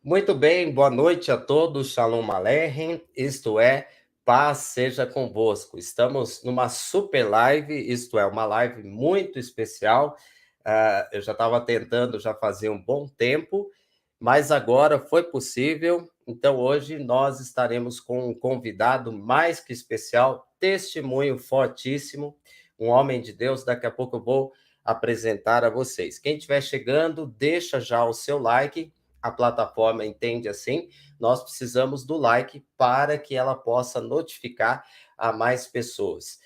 Muito bem, boa noite a todos, Shalom Aleichem, isto é, paz seja convosco. Estamos numa super live, isto é, uma live muito especial. Eu já estava tentando já fazer um bom tempo, mas agora foi possível. Então, hoje nós estaremos com um convidado mais que especial, testemunho fortíssimo, um homem de Deus. Daqui a pouco eu vou apresentar a vocês. Quem estiver chegando, deixa já o seu like. A plataforma entende assim, nós precisamos do like para que ela possa notificar a mais pessoas.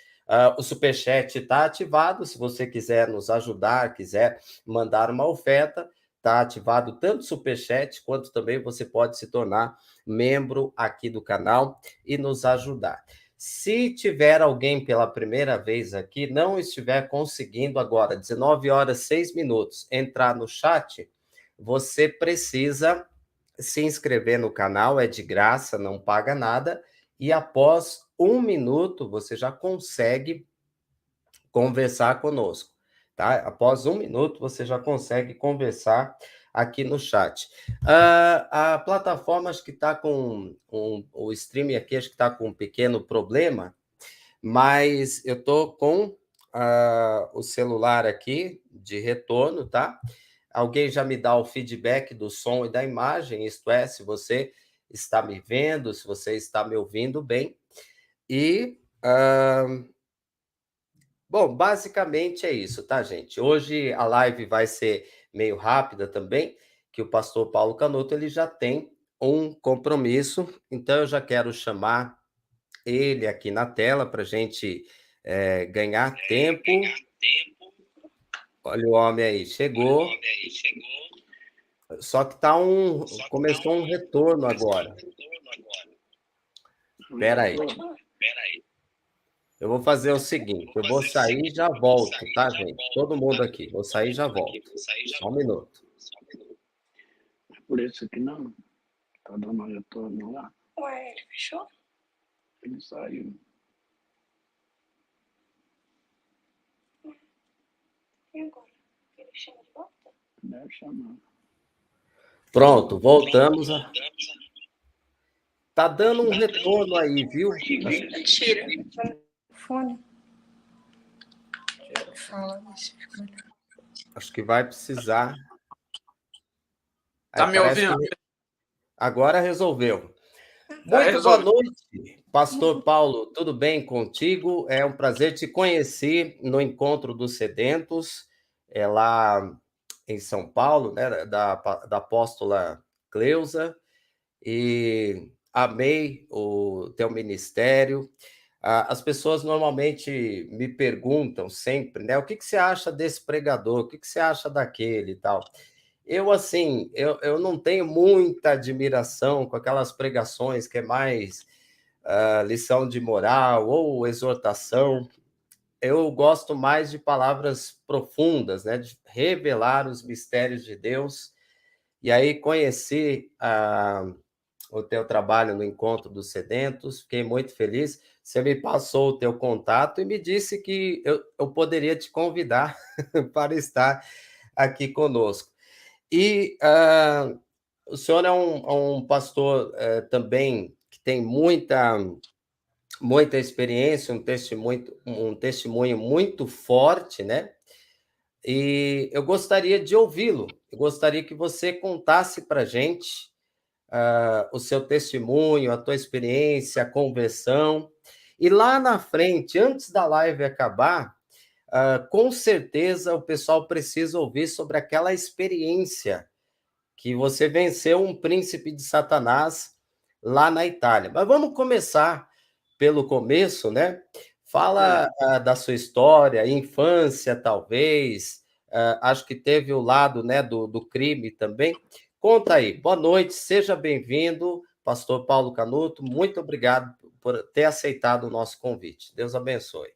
O Superchat está ativado, se você quiser nos ajudar, quiser mandar uma oferta, está ativado tanto o Superchat, quanto também você pode se tornar membro aqui do canal e nos ajudar. Se tiver alguém pela primeira vez aqui, não estiver conseguindo agora, 19h06, entrar no chat, você precisa se inscrever no canal, é de graça, não paga nada, e após 1 minuto você já consegue conversar conosco, tá? Após 1 minuto você já consegue conversar aqui no chat. A plataforma acho que está com o streaming aqui acho que está com um pequeno problema, mas eu estou com o celular aqui de retorno, tá? Alguém já me dá o feedback do som e da imagem, isto é, se você está me vendo, se você está me ouvindo bem. E, bom, basicamente é isso, tá, gente? Hoje a live vai ser meio rápida também, que o pastor Paulo Canuto, ele já tem um compromisso, então eu já quero chamar ele aqui na tela para a gente ganhar tempo. Olha o homem aí, chegou. Só que começou um retorno agora. Espera aí. Eu vou fazer o seguinte, eu vou sair e já volto, tá, gente? Todo mundo aqui, vou sair e já volto. Só um minuto. Por isso que não, tá dando retorno lá. Ué, ele fechou? Ele saiu. E agora? Ele chama de volta? Deve chamar. Pronto, voltamos. Tá dando um retorno aí, viu? Tira. Fone. Fala, deixa eu ficar melhor. Acho que vai precisar. Tá me ouvindo? Agora resolveu. Muito boa noite, pastor Paulo, tudo bem contigo? É um prazer te conhecer no Encontro dos Sedentos, lá em São Paulo, né, da apóstola Cleusa, e amei o teu ministério. As pessoas normalmente me perguntam sempre, né, o que você acha desse pregador, o que você acha daquele e tal. Eu não tenho muita admiração com aquelas pregações que é mais lição de moral ou exortação. Eu gosto mais de palavras profundas, né? De revelar os mistérios de Deus. E aí conheci o teu trabalho no Encontro dos Sedentos, fiquei muito feliz. Você me passou o teu contato e me disse que eu poderia te convidar para estar aqui conosco. E o senhor é um pastor também que tem muita experiência, um testemunho muito forte, né? E eu gostaria de ouvi-lo. Eu gostaria que você contasse para a gente o seu testemunho, a tua experiência, a conversão. E lá na frente, antes da live acabar, com certeza o pessoal precisa ouvir sobre aquela experiência que você venceu um príncipe de Satanás lá na Itália. Mas vamos começar pelo começo, né? Fala da sua história, infância, talvez. Acho que teve o lado, né, do crime também. Conta aí. Boa noite, seja bem-vindo, pastor Paulo Canuto. Muito obrigado por ter aceitado o nosso convite. Deus abençoe.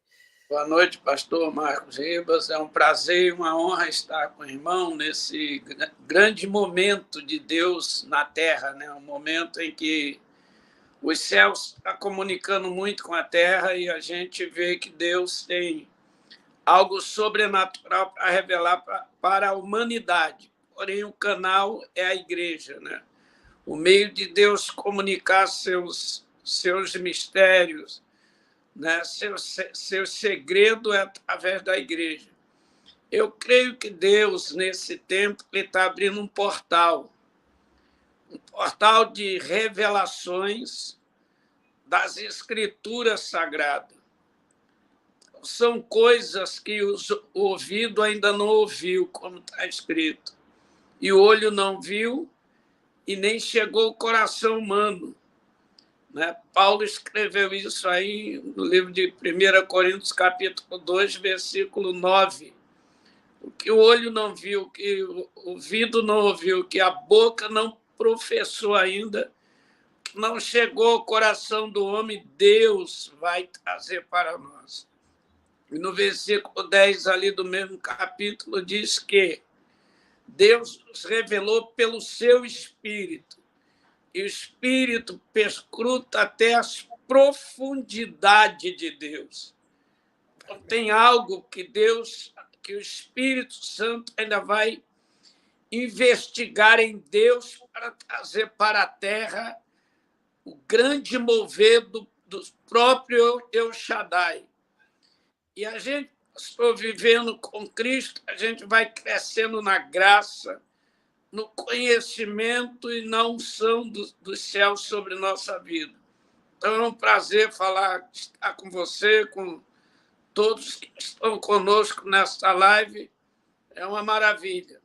Boa noite, pastor Marcos Ribas. É um prazer e uma honra estar com o irmão nesse grande momento de Deus na Terra, né? Um momento em que os céus estão comunicando muito com a Terra e a gente vê que Deus tem algo sobrenatural para revelar para a humanidade. Porém, o canal é a igreja, né? O meio de Deus comunicar seus mistérios, né? Seu segredo é através da igreja. Eu creio que Deus, nesse tempo, está abrindo um portal de revelações das Escrituras Sagradas. São coisas que o ouvido ainda não ouviu, como está escrito, e o olho não viu, e nem chegou o coração humano. Né? Paulo escreveu isso aí no livro de 1 Coríntios, capítulo 2, versículo 9. O que o olho não viu, o que o ouvido não ouviu, o que a boca não professou ainda, não chegou ao coração do homem, Deus vai trazer para nós. E no versículo 10 ali do mesmo capítulo diz que Deus nos revelou pelo seu Espírito. E o Espírito perscruta até as profundidades de Deus. Então, tem algo que que o Espírito Santo ainda vai investigar em Deus para trazer para a terra o grande mover do próprio El Shaddai. E a gente, estou vivendo com Cristo, a gente vai crescendo na graça, no conhecimento e na unção dos céus sobre nossa vida. Então, é um prazer estar com você, com todos que estão conosco nesta live. É uma maravilha.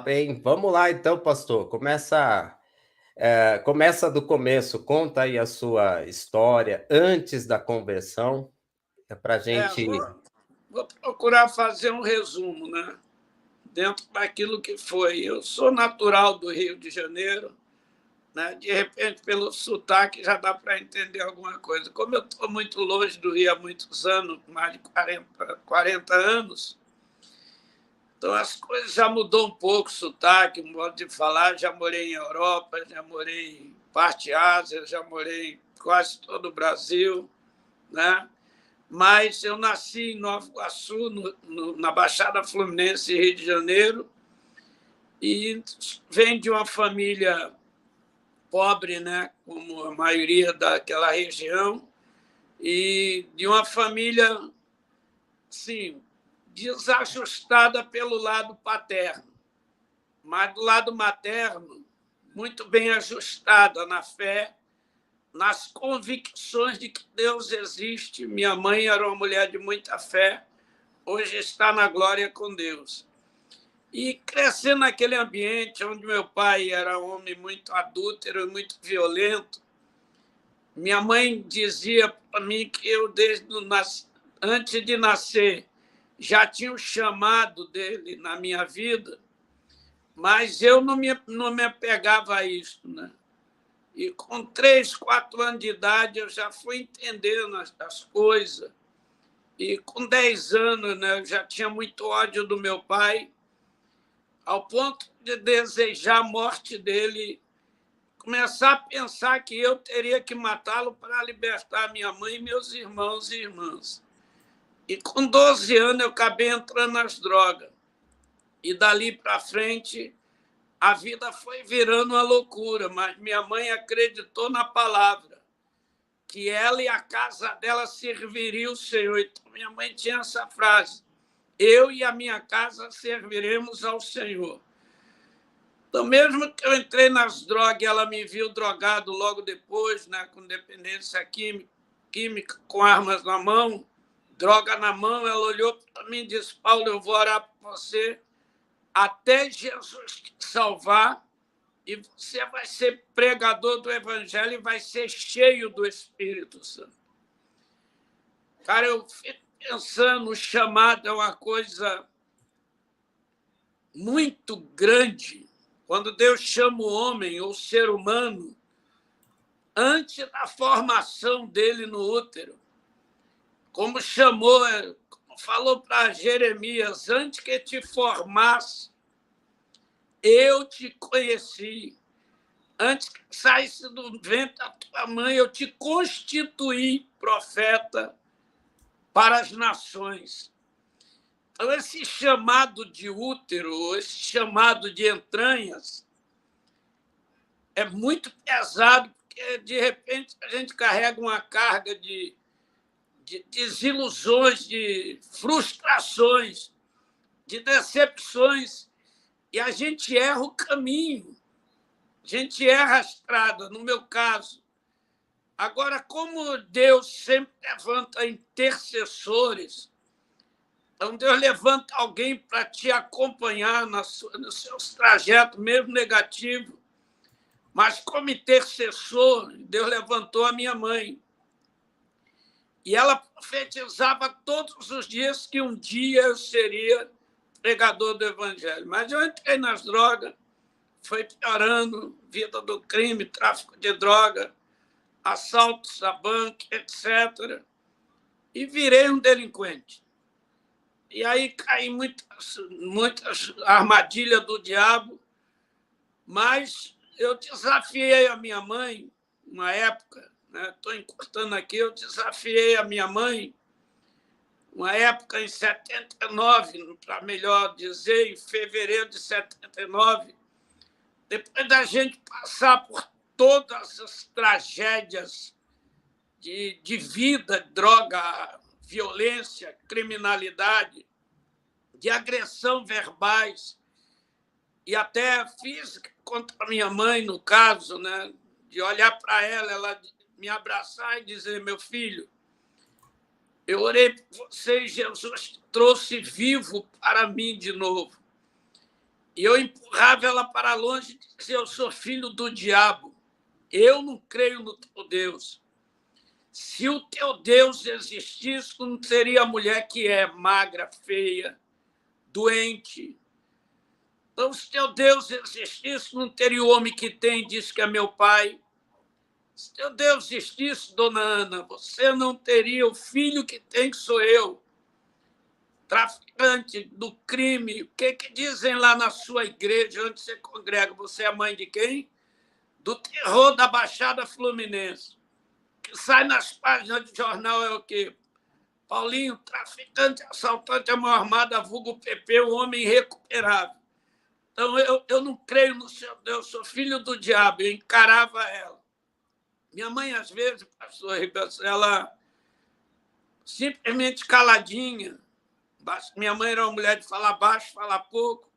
Bem, vamos lá então, pastor. Começa do começo. Conta aí a sua história antes da conversão, para a gente... Vou procurar fazer um resumo, né? Dentro daquilo que foi. Eu sou natural do Rio de Janeiro, né? De repente, pelo sotaque, já dá para entender alguma coisa. Como eu estou muito longe do Rio há muitos anos, mais de 40 anos, então as coisas já mudou um pouco, o sotaque, o modo de falar. Já morei em Europa, já morei em parte Ásia, já morei em quase todo o Brasil, né? Mas eu nasci em Nova Iguaçu, na Baixada Fluminense, Rio de Janeiro, e venho de uma família pobre, né, como a maioria daquela região, e de uma família, sim, desajustada pelo lado paterno, mas do lado materno, muito bem ajustada na fé, nas convicções de que Deus existe. Minha mãe era uma mulher de muita fé, hoje está na glória com Deus. E crescendo naquele ambiente onde meu pai era um homem muito adúltero e muito violento, minha mãe dizia para mim que eu, antes de nascer, já tinha o chamado dele na minha vida, mas eu não me apegava a isso, né? E com 3, 4 anos de idade, eu já fui entendendo as coisas. E com 10 anos, né, eu já tinha muito ódio do meu pai, ao ponto de desejar a morte dele, começar a pensar que eu teria que matá-lo para libertar minha mãe e meus irmãos e irmãs. E com 12 anos, eu acabei entrando nas drogas. E dali para frente, a vida foi virando uma loucura, mas minha mãe acreditou na palavra, que ela e a casa dela serviriam o Senhor. Então, minha mãe tinha essa frase: eu e a minha casa serviremos ao Senhor. Então, mesmo que eu entrei nas drogas, ela me viu drogado logo depois, né, com dependência química, com armas na mão, droga na mão, ela olhou para mim e disse: Paulo, eu vou orar por você até Jesus te salvar e você vai ser pregador do Evangelho e vai ser cheio do Espírito Santo. Cara, eu fico pensando, o chamado é uma coisa muito grande. Quando Deus chama o homem, ou o ser humano, antes da formação dele no útero, como chamou, como falou para Jeremias, antes que te formasse, eu te conheci. Antes que saísse do ventre da tua mãe, eu te constituí profeta para as nações. Então, esse chamado de útero, esse chamado de entranhas, é muito pesado, porque, de repente, a gente carrega uma carga de desilusões, de frustrações, de decepções, e a gente erra o caminho, a gente erra a estrada, no meu caso. Agora, como Deus sempre levanta intercessores, então Deus levanta alguém para te acompanhar nos seus trajetos, mesmo negativos, mas como intercessor, Deus levantou a minha mãe. E ela profetizava todos os dias que um dia eu seria pregador do Evangelho. Mas eu entrei nas drogas, foi piorando, vida do crime, tráfico de droga, assaltos a banco, etc. E virei um delinquente. E aí caí em muitas armadilhas do diabo, mas eu desafiei a minha mãe, uma época, estou encurtando aqui, eu desafiei a minha mãe, uma época em 79, para melhor dizer, em fevereiro de 79, depois da gente passar por todas as tragédias de vida, droga, violência, criminalidade, de agressão verbais e até física contra a minha mãe, no caso, né? De olhar para ela me abraçar e dizer: meu filho, eu orei por você e Jesus te trouxe vivo para mim de novo. E eu empurrava ela para longe e dizia: eu sou filho do diabo, eu não creio no teu Deus. Se o teu Deus existisse, não seria a mulher que é magra, feia, doente. Então, se teu Deus existisse, não teria o homem que tem, diz que é meu pai. Se teu Deus existisse, dona Ana, você não teria o filho que tem, que sou eu. Traficante do crime. O que dizem lá na sua igreja, onde você congrega? Você é mãe de quem? Do terror da Baixada Fluminense. O que sai nas páginas de jornal é o quê? Paulinho, traficante, assaltante, a mão armada, vulgo PP, o homem irrecuperável. Então, eu não creio no seu Deus, sou filho do diabo, eu encarava ela. Minha mãe, às vezes, pastor Ribeiro, ela simplesmente caladinha. Minha mãe era uma mulher de falar baixo, falar pouco.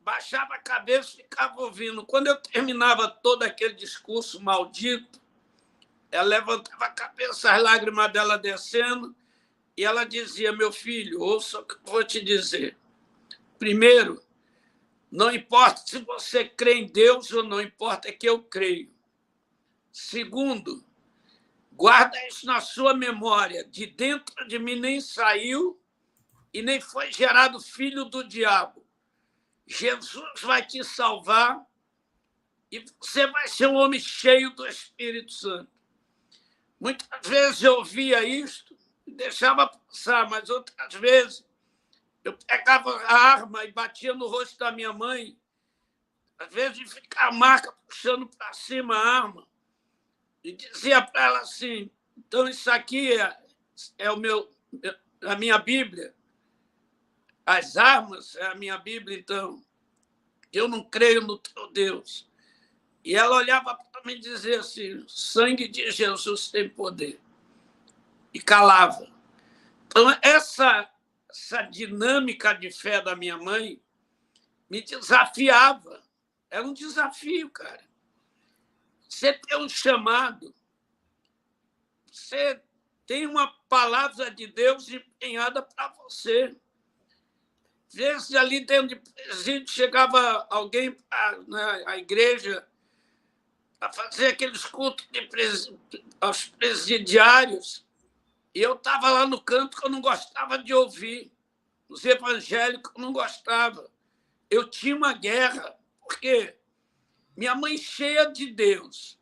Baixava a cabeça e ficava ouvindo. Quando eu terminava todo aquele discurso maldito, ela levantava a cabeça, as lágrimas dela descendo, e ela dizia: meu filho, ouça o que eu vou te dizer. Primeiro, não importa se você crê em Deus ou não, importa é que eu creio. Segundo, guarda isso na sua memória. De dentro de mim nem saiu e nem foi gerado filho do diabo. Jesus vai te salvar e você vai ser um homem cheio do Espírito Santo. Muitas vezes eu ouvia isto e deixava passar, mas outras vezes eu pegava a arma e batia no rosto da minha mãe, às vezes de ficar a marca puxando para cima a arma, e dizia para ela assim: então isso aqui é a minha Bíblia, as armas é a minha Bíblia, então eu não creio no teu Deus. E ela olhava para mim e dizia assim: o sangue de Jesus tem poder. E calava. Então, essa dinâmica de fé da minha mãe me desafiava. Era um desafio, cara. Você tem um chamado, você tem uma palavra de Deus empenhada para você. Às vezes, ali dentro de presídio, chegava alguém à igreja para fazer aqueles cultos aos presidiários, e eu estava lá no canto que eu não gostava de ouvir. Os evangélicos eu não gostava. Eu tinha uma guerra, porque minha mãe cheia de Deus,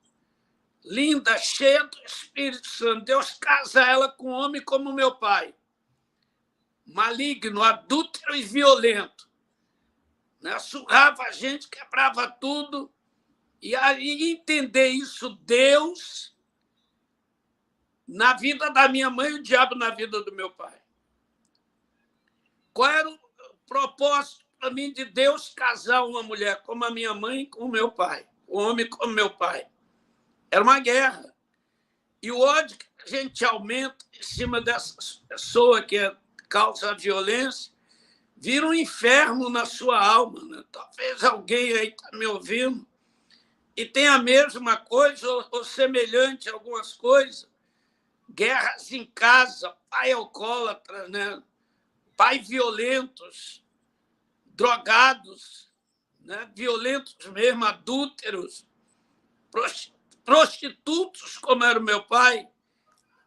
linda, cheia do Espírito Santo, Deus casa ela com um homem como meu pai, maligno, adúltero e violento, né? Surrava a gente, quebrava tudo. E aí entender isso, Deus na vida da minha mãe e o diabo na vida do meu pai. Qual era o propósito para mim de Deus casar uma mulher como a minha mãe com o meu pai, um homem como meu pai? Era uma guerra. E o ódio que a gente aumenta em cima dessas pessoas que causa a violência vira um inferno na sua alma, né? Talvez alguém aí está me ouvindo e tem a mesma coisa ou semelhante a algumas coisas. Guerras em casa, pai alcoólatra, né? Pai violentos, drogados, né? Violentos mesmo, adúlteros, prostitutos, como era o meu pai,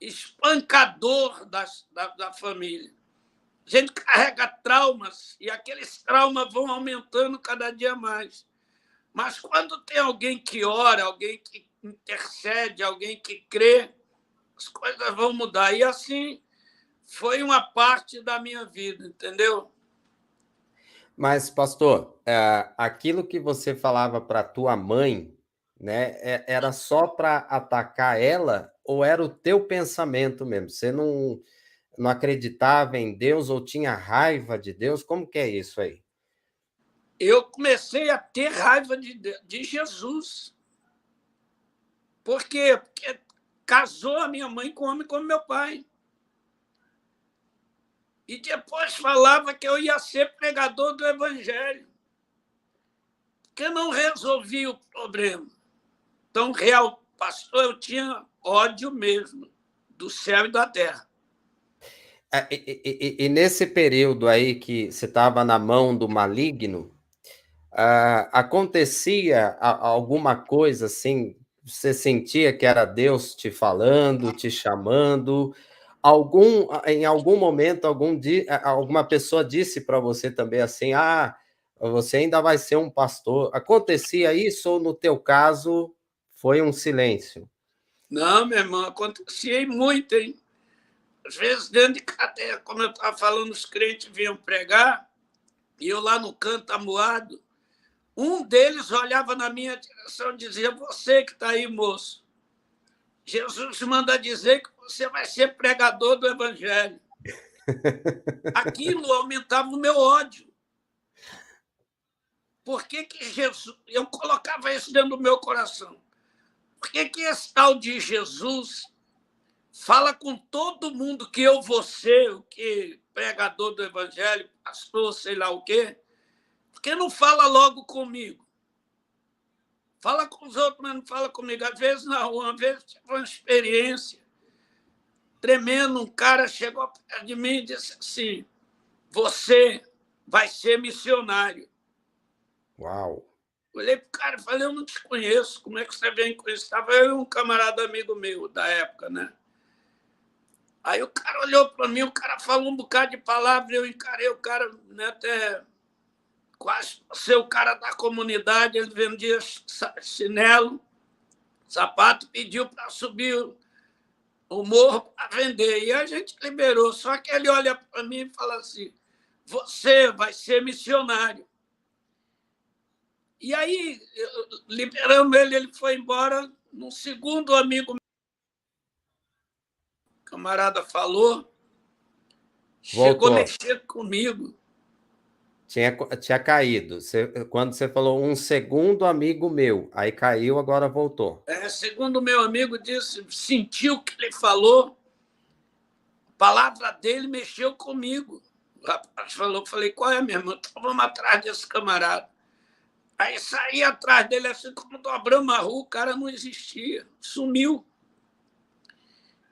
espancador da família. A gente carrega traumas e aqueles traumas vão aumentando cada dia mais. Mas quando tem alguém que ora, alguém que intercede, alguém que crê, as coisas vão mudar. E assim foi uma parte da minha vida, entendeu? Mas, pastor, aquilo que você falava para tua mãe, né, era só para atacar ela ou era o teu pensamento mesmo? Você não acreditava em Deus ou tinha raiva de Deus? Como que é isso aí? Eu comecei a ter raiva de Jesus. Por quê? Porque casou a minha mãe com um homem como meu pai. E depois falava que eu ia ser pregador do evangelho. Porque não resolvia o problema. Então, real, pastor, eu tinha ódio mesmo do céu e da terra. E nesse período aí que você estava na mão do maligno, acontecia alguma coisa assim? Você sentia que era Deus te falando, te chamando? Em algum momento, alguma pessoa disse para você também assim: você ainda vai ser um pastor? Acontecia isso ou no teu caso foi um silêncio? Não, meu irmão, acontecia muito, hein? Às vezes, dentro de cadeia, como eu estava falando, os crentes vinham pregar, e eu lá no canto amuado, um deles olhava na minha direção e dizia: você que está aí, moço, Jesus manda dizer que você vai ser pregador do evangelho. Aquilo aumentava o meu ódio. Por que Jesus... Eu colocava isso dentro do meu coração. Por que esse tal de Jesus fala com todo mundo que eu vou ser, o que pregador do evangelho, pastor, sei lá o quê? Por que não fala logo comigo? Fala com os outros, mas não fala comigo. Às vezes na rua, às vezes tive uma experiência tremendo, um cara chegou perto de mim e disse assim: você vai ser missionário. Uau! Olhei para o cara e falei: eu não te conheço, como é que você vem com isso? Estava eu e um camarada amigo meu da época, né? Aí o cara olhou para mim, o cara falou um bocado de palavra, eu encarei o cara, né, até quase ser o cara da comunidade, ele vendia chinelo, sapato, pediu para subir o morro para vender. E a gente liberou. Só que ele olha para mim e fala assim: você vai ser missionário. E aí, liberamos ele, ele foi embora. No segundo amigo, o camarada falou, chegou a mexer comigo. Tinha caído. Quando você falou um segundo amigo meu, aí caiu, agora voltou. Segundo meu amigo disse, sentiu o que ele falou, a palavra dele mexeu comigo. O rapaz falou, falei: qual é, meu irmão? Então vamos atrás desse camarada. Aí saí atrás dele, assim como dobramos a rua, o cara não existia, sumiu.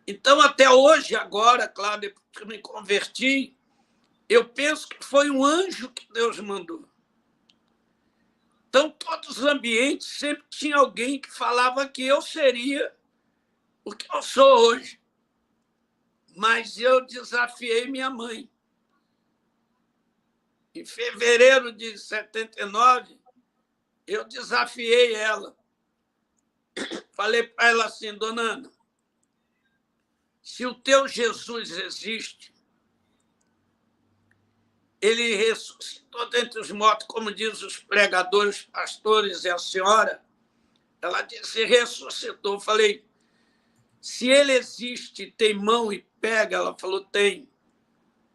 Então, até hoje, agora, claro, depois que eu me converti, Eu penso que foi um anjo que Deus mandou. Então, todos os ambientes sempre tinha alguém que falava que eu seria o que eu sou hoje. Mas eu desafiei minha mãe. Em fevereiro de 79, eu desafiei ela. Falei para ela assim, dona Ana, se o teu Jesus existe, ele ressuscitou dentre os mortos, como diz os pregadores, pastores e a senhora, ela disse, ressuscitou. Falei, se ele existe, tem mão e pega? Ela falou, tem.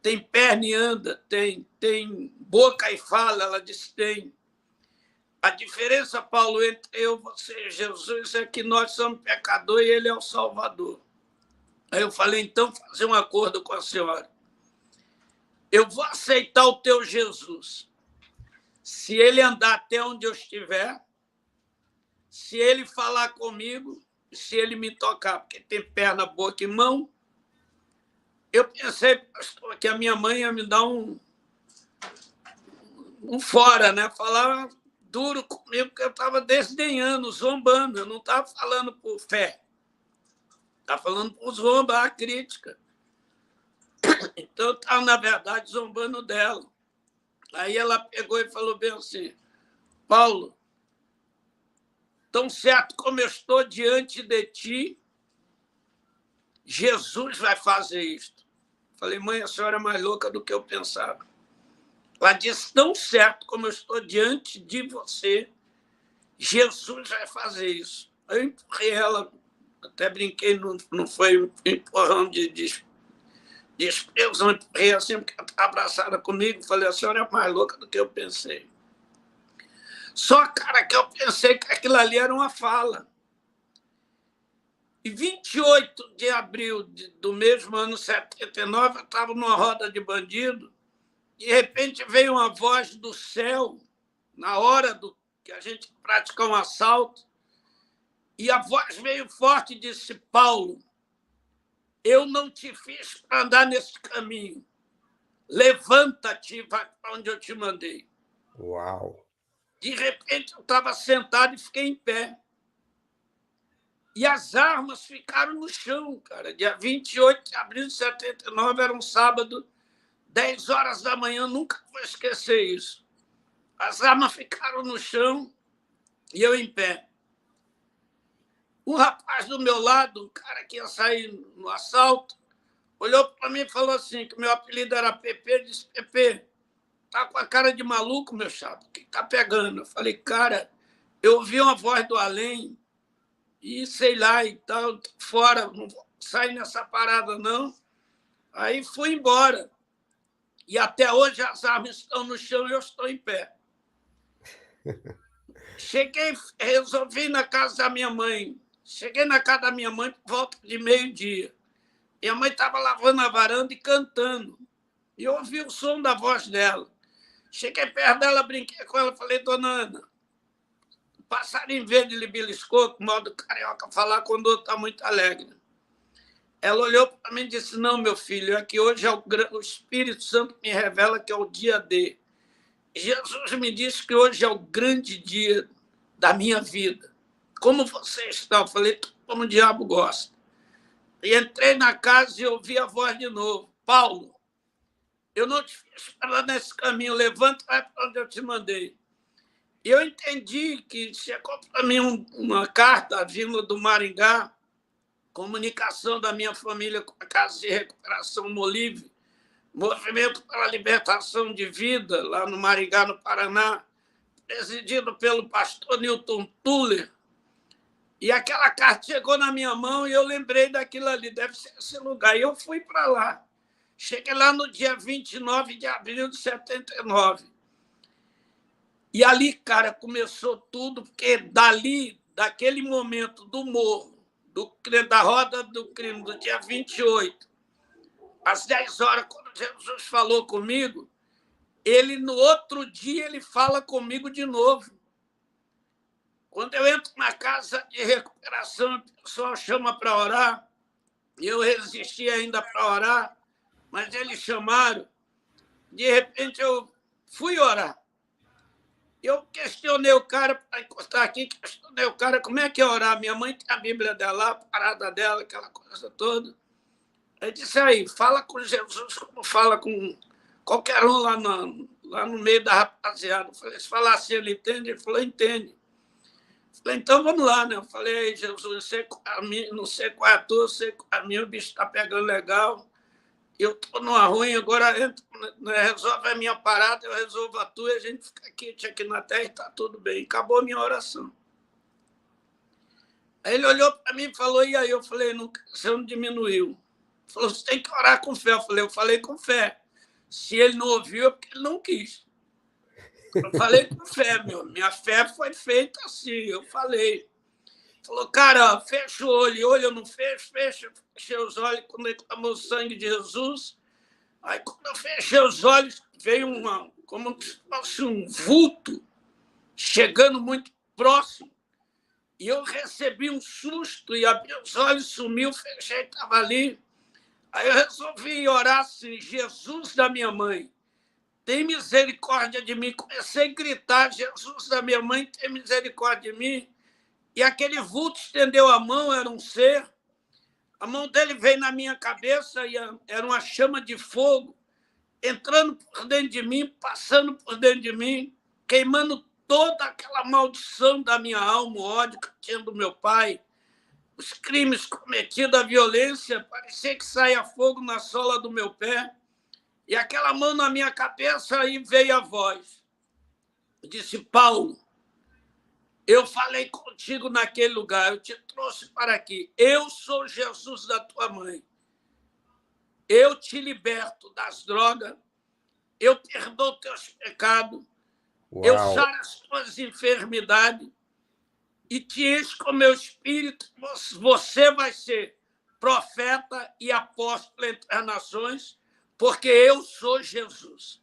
Tem perna e anda? Tem. Tem boca e fala? Ela disse, tem. A diferença, Paulo, entre eu, você e Jesus é que nós somos pecadores e ele é o Salvador. Aí eu falei, então, fazer um acordo com a senhora. Eu vou aceitar o teu Jesus. Se ele andar até onde eu estiver, se ele falar comigo, se ele me tocar, porque tem perna, boca e mão. Eu pensei, pastor, que a minha mãe ia me dar um fora, né? Falar duro comigo, porque eu estava desdenhando, zombando. Eu não estava falando por fé. Estava falando por zombar, a crítica. Então, eu estava, na verdade, zombando dela. Aí ela pegou e falou bem assim, Paulo, tão certo como eu estou diante de ti, Jesus vai fazer isto. Falei, mãe, a senhora é mais louca do que eu pensava. Ela disse, tão certo como eu estou diante de você, Jesus vai fazer isso. Eu empurrei ela, até brinquei, não foi empurrão de desprezo, eu empurrei assim, porque ela estava abraçada comigo. Falei, a senhora é mais louca do que eu pensei. Só, cara, que eu pensei que aquilo ali era uma fala. E 28 de abril do mesmo ano 79, eu estava numa roda de bandido, de repente veio uma voz do céu, na hora que a gente pratica um assalto, e a voz veio forte e disse, Paulo, eu não te fiz para andar nesse caminho. Levanta-te e vai para onde eu te mandei. Uau! De repente, eu estava sentado e fiquei em pé. E as armas ficaram no chão, cara. Dia 28 de abril de 79, era um sábado, 10 horas da manhã, nunca vou esquecer isso. As armas ficaram no chão e eu em pé. Um rapaz do meu lado, um cara que ia sair no assalto, olhou para mim e falou assim, que meu apelido era Pepe, disse, Pepe, tá com a cara de maluco, meu chapa, o que tá pegando? Eu falei, cara, eu ouvi uma voz do além e sei lá e tal, fora, não vou sair nessa parada, não. Aí fui embora. E até hoje as armas estão no chão e eu estou em pé. Cheguei, resolvi ir na casa da minha mãe. Cheguei na casa da minha mãe por volta de meio-dia. Minha mãe estava lavando a varanda e cantando. E eu ouvi o som da voz dela. Cheguei perto dela, brinquei com ela, falei, dona Ana, passarinho verde lhe beliscou, com modo carioca falar quando o outro está muito alegre. Ela olhou para mim e disse, não, meu filho, é que hoje é o Espírito Santo me revela que é o dia D. Jesus me disse que hoje é o grande dia da minha vida. Como você está? Eu falei, como o diabo gosta. E entrei na casa e ouvi a voz de novo. Paulo, eu não te fiz parar nesse caminho, levanta e vai para onde eu te mandei. E eu entendi que chegou para mim uma carta vinda do Maringá, comunicação da minha família com a Casa de Recuperação Molive, Movimento para a Libertação de Vida, lá no Maringá, no Paraná, presidido pelo pastor Newton Tuller. E aquela carta chegou na minha mão e eu lembrei daquilo ali, deve ser esse lugar. E eu fui para lá. Cheguei lá no dia 29 de abril de 79. E ali, cara, começou tudo, porque dali, daquele momento do morro, da roda do crime, do dia 28, às 10 horas, quando Jesus falou comigo, ele, no outro dia, ele fala comigo de novo. Quando eu entro na casa de recuperação, o pessoal chama para orar, e eu resisti ainda para orar, mas eles chamaram. De repente, eu fui orar. Eu questionei o cara, para encostar aqui, questionei o cara, como é que é orar? Minha mãe tem a Bíblia dela, a parada dela, aquela coisa toda. Eu disse aí, fala com Jesus como fala com qualquer um lá no meio da rapaziada. Eu falei, se falar assim, ele entende? Ele falou, entende. Eu falei, então vamos lá, né? Eu falei, Jesus, não sei qual é a tua, sei qual é a minha, o bicho está pegando legal. Eu estou numa ruim, agora resolve a minha parada, eu resolvo a tua, e a gente fica aqui na terra e está tudo bem. Acabou a minha oração. Aí ele olhou para mim e falou, e aí? Eu falei, você não diminuiu. Ele falou, você tem que orar com fé. Eu falei com fé. Se ele não ouviu, é porque ele não quis. Eu falei com fé, meu. Minha fé foi feita assim, eu falei. Falou, cara, fecha o olho eu não fecho, fechei os olhos quando ele tomou o sangue de Jesus. Aí, quando eu fechei os olhos, veio como se fosse um vulto chegando muito próximo. E eu recebi um susto e abri os olhos, sumiu, fechei, estava ali. Aí eu resolvi orar assim, Jesus da minha mãe, tem misericórdia de mim. Comecei a gritar, Jesus da minha mãe, tem misericórdia de mim. E aquele vulto estendeu a mão, era um ser. A mão dele veio na minha cabeça e era uma chama de fogo, entrando por dentro de mim, passando por dentro de mim, queimando toda aquela maldição da minha alma, o ódio que tinha do meu pai, os crimes cometidos, a violência, parecia que saía fogo na sola do meu pé. E aquela mão na minha cabeça, aí veio a voz. Eu disse, Paulo, eu falei contigo naquele lugar, eu te trouxe para aqui. Eu sou Jesus da tua mãe. Eu te liberto das drogas, eu perdoo teus pecados, eu saro as tuas enfermidades e te encho com meu espírito. Você vai ser profeta e apóstolo entre as nações, porque eu sou Jesus.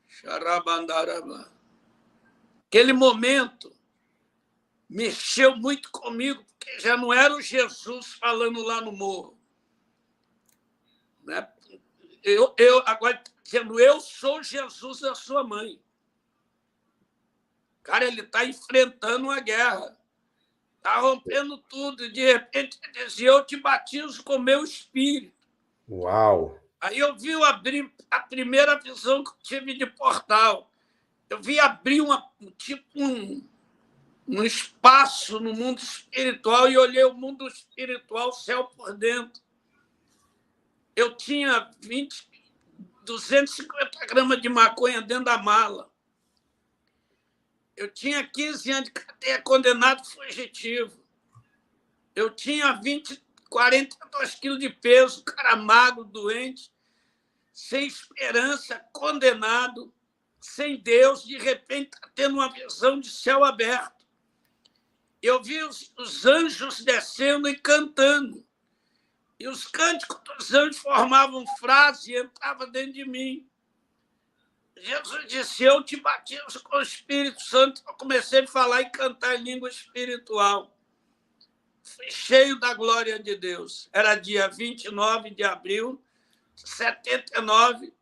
Xarabandaraba. Aquele momento mexeu muito comigo, porque já não era o Jesus falando lá no morro. Né? Agora dizendo, eu sou Jesus da sua mãe. Cara, ele está enfrentando uma guerra, está rompendo tudo. De repente, ele dizia, eu te batizo com meu espírito. Uau! Aí eu vi abrir a primeira visão que eu tive de portal. Eu vi abrir um espaço no mundo espiritual e olhei o mundo espiritual, céu por dentro. Eu tinha 250 gramas de maconha dentro da mala. Eu tinha 15 anos de cadeia, condenado fugitivo. Eu tinha 42 quilos de peso, cara magro, doente, sem esperança, condenado, sem Deus. De repente, está tendo uma visão de céu aberto. Eu vi os anjos descendo e cantando. E os cânticos dos anjos formavam frases e entravam dentro de mim. Jesus disse, eu te batizo com o Espírito Santo. Eu comecei a falar e cantar em língua espiritual. Fui cheio da glória de Deus. Era dia 29 de abril de 79,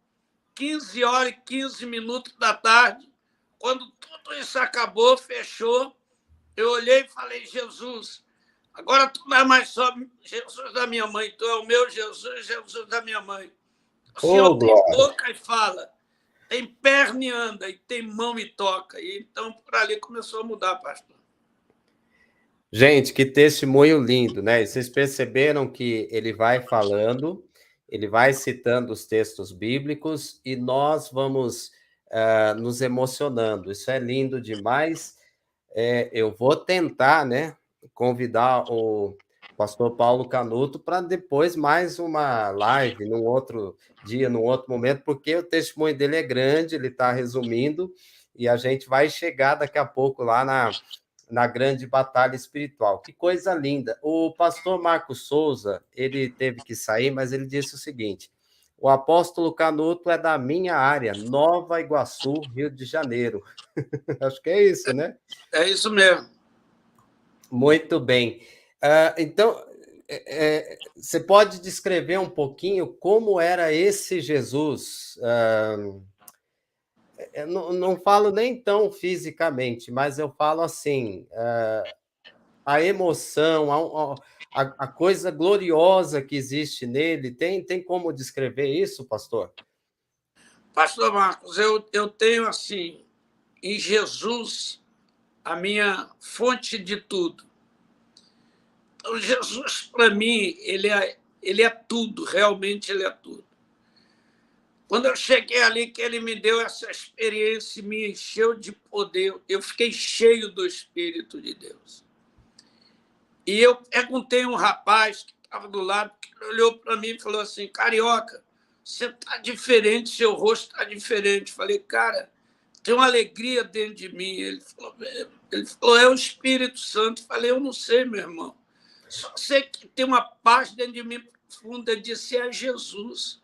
15 horas e 15 minutos da tarde. Quando tudo isso acabou, fechou, eu olhei e falei, Jesus, agora tu não é mais só Jesus da minha mãe, tu é o meu Jesus, Jesus da minha mãe. O Senhor tem boca e fala, tem perna e anda, e tem mão e toca. E então, por ali começou a mudar, pastor. Gente, que testemunho lindo, né? E vocês perceberam que ele vai falando, ele vai citando os textos bíblicos e nós vamos nos emocionando. Isso é lindo demais. Eu vou tentar, né, convidar o pastor Paulo Canuto para depois mais uma live, num outro dia, num outro momento, porque o testemunho dele é grande, ele está resumindo, e a gente vai chegar daqui a pouco lá na grande batalha espiritual. Que coisa linda. O pastor Marcos Souza, ele teve que sair, mas ele disse o seguinte, o apóstolo Canuto é da minha área, Nova Iguaçu, Rio de Janeiro. Acho que é isso, né? É isso mesmo. Muito bem. Então, você pode descrever um pouquinho como era esse Jesus? Eu não falo nem tão fisicamente, mas eu falo assim, a emoção, a coisa gloriosa que existe nele. Tem como descrever isso, pastor? Pastor Marcos, eu tenho assim, em Jesus, a minha fonte de tudo. Então, Jesus, para mim, ele é tudo, realmente ele é tudo. Quando eu cheguei ali, que ele me deu essa experiência, me encheu de poder, eu fiquei cheio do Espírito de Deus. E eu perguntei a um rapaz que estava do lado, que olhou para mim e falou assim: Carioca, você está diferente, seu rosto está diferente. Falei: cara, tem uma alegria dentro de mim. Ele falou: é o Espírito Santo. Falei: eu não sei, meu irmão. Só sei que tem uma paz dentro de mim profunda. Ele disse: é Jesus.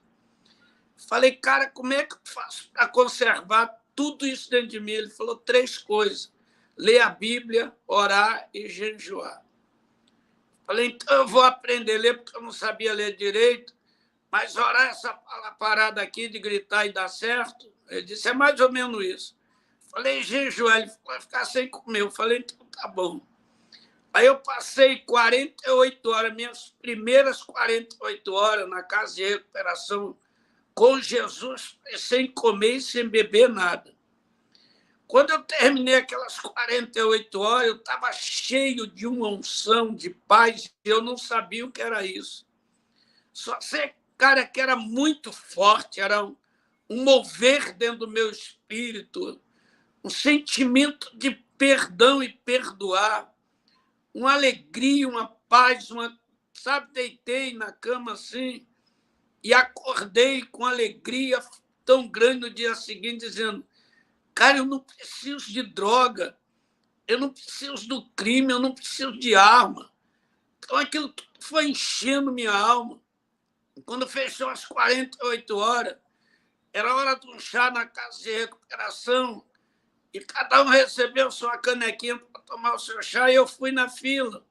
Falei: cara, como é que eu faço para conservar tudo isso dentro de mim? Ele falou 3 coisas: ler a Bíblia, orar e jejuar. Falei: então eu vou aprender a ler, porque eu não sabia ler direito, mas orar essa parada aqui de gritar e dar certo. Ele disse: é mais ou menos isso. Falei: jejuar. Ele vai ficar sem comer. Eu falei: então tá bom. Aí eu passei 48 horas, minhas primeiras 48 horas na casa de recuperação com Jesus, sem comer e sem beber nada. Quando eu terminei aquelas 48 horas, eu estava cheio de uma unção, de paz, e eu não sabia o que era isso. Só sei, cara, que era muito forte, era um mover dentro do meu espírito, um sentimento de perdão e perdoar, uma alegria, uma paz, sabe, deitei na cama assim e acordei com alegria tão grande no dia seguinte, dizendo: cara, eu não preciso de droga, eu não preciso do crime, eu não preciso de arma. Então aquilo tudo foi enchendo minha alma. Quando fechou as 48 horas, era hora de um chá na casa de recuperação, e cada um recebeu sua canequinha para tomar o seu chá, e eu fui na fila.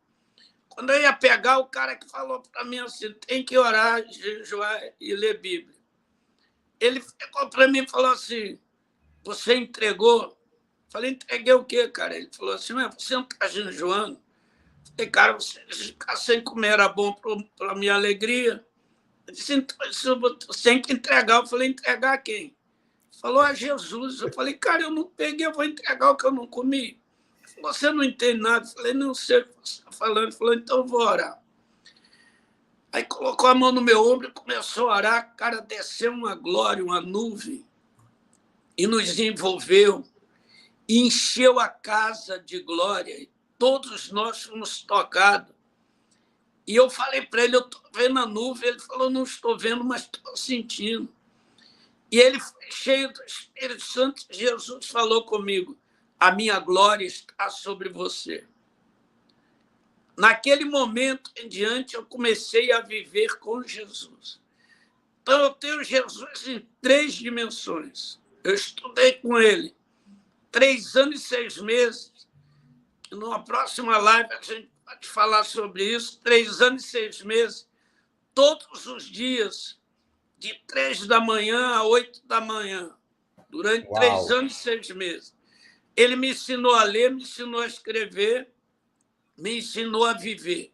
Quando eu ia pegar, o cara que falou para mim assim: tem que orar, jejuar e ler Bíblia. Ele ficou para mim e falou assim: você entregou? Falei: entreguei o quê, cara? Ele falou assim: você não está jejuando? Falei: cara, você ficar sem comer era bom para a minha alegria. Ele disse: então, você tem que entregar. Eu falei: entregar a quem? Falou: a Jesus. Eu falei: cara, eu não peguei, eu vou entregar o que eu não comi. Você não entende nada. Eu falei: não sei o que você está falando. Ele falou: então eu vou orar. Aí colocou a mão no meu ombro e começou a orar. Cara, desceu uma glória, uma nuvem, e nos envolveu, e encheu a casa de glória. E todos nós fomos tocados. E eu falei para ele: eu estou vendo a nuvem. Ele falou: não estou vendo, mas estou sentindo. E ele foi cheio do Espírito Santo. Jesus falou comigo: a minha glória está sobre você. Naquele momento em diante, eu comecei a viver com Jesus. Então, eu tenho Jesus em 3 dimensões. Eu estudei com ele 3 anos e 6 meses. Numa próxima live, a gente pode falar sobre isso. 3 anos e 6 meses, todos os dias, de 3 da manhã a 8 da manhã, durante 3 anos e 6 meses. Ele me ensinou a ler, me ensinou a escrever, me ensinou a viver.